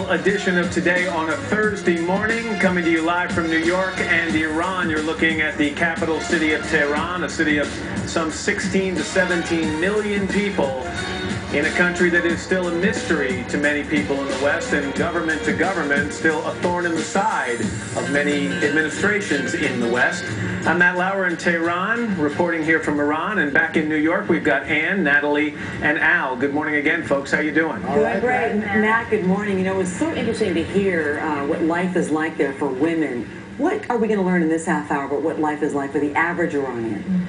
edition of Today on a Thursday morning, coming to you live from New York and Iran. You're looking at the capital city of Tehran, a city of some 16 to 17 million people in a country that is still a mystery to many people in the West, and government to government, still a thorn in the side of many administrations in the West. I'm Matt Lauer in Tehran, reporting here from Iran, and back in New York, we've got Ann, Natalie, and Al. Good morning again, folks. How you doing? Doing great. Matt, good morning. You know, it was so interesting to hear what life is like there for women. What are we going to learn in this half hour about what life is like for the average Iranian?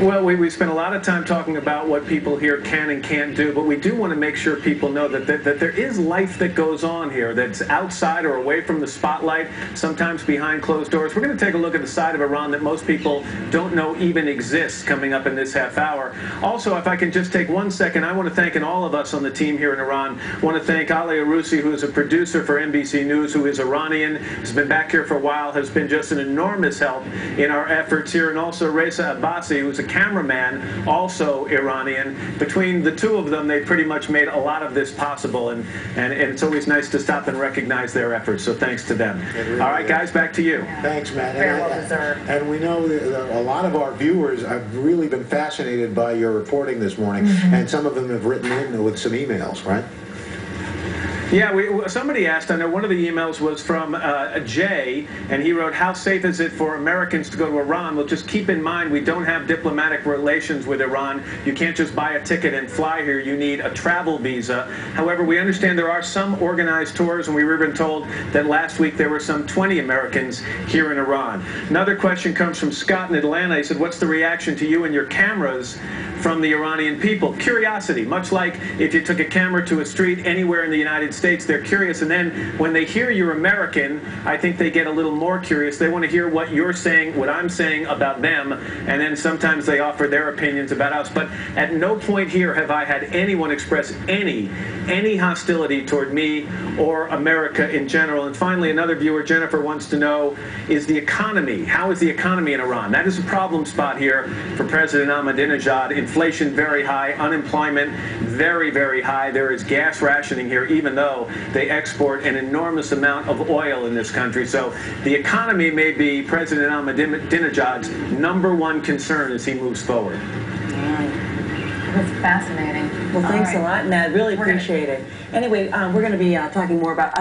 Well, we spent a lot of time talking about what people here can and can't do, but we do want to make sure people know that there is life that goes on here that's outside or away from the spotlight, sometimes behind closed doors. We're going to take a look at the side of Iran that most people don't know even exists coming up in this half hour. Also, if I can just take 1 second, I want to thank, and all of us on the team here in Iran, want to thank Ali Arusi, who is a producer for NBC News, who is Iranian, has been back here for a while, has been just an enormous help in our efforts here, and also Reza Abbasi, who's a cameraman, also Iranian. Between the two of them, they pretty much made a lot of this possible, and it's always nice to stop and recognize their efforts, so thanks to them. Really All right, guys, back to you. Yeah. Thanks, Matt. Very well deserved. And we know that a lot of our viewers have really been fascinated by your reporting this morning, and some of them have written in with some emails, right? Yeah, somebody asked, I know one of the emails was from Jay, and he wrote, how safe is it for Americans to go to Iran? Well, just keep in mind, we don't have diplomatic relations with Iran. You can't just buy a ticket and fly here. You need a travel visa. However, we understand there are some organized tours, and we were even told that last week there were some 20 Americans here in Iran. Another question comes from Scott in Atlanta. He said, what's the reaction to you and your cameras from the Iranian people? Curiosity, much like if you took a camera to a street anywhere in the United States, they're curious, and then when they hear you're American, I think they get a little more curious. They want to hear what you're saying, what I'm saying about them, and then sometimes they offer their opinions about us. But at no point here have I had anyone express any hostility toward me or America in general. And finally, another viewer, Jennifer, wants to know, is the economy, how is the economy in Iran? That is a problem spot here for President Ahmadinejad. Inflation very high, unemployment very, very high. There is gas rationing here, even though they export an enormous amount of oil in this country. So the economy may be President Ahmadinejad's #1 concern as he moves forward. That's fascinating. Well, thanks a lot, Matt. Really appreciate it. Anyway, we're going to be talking more about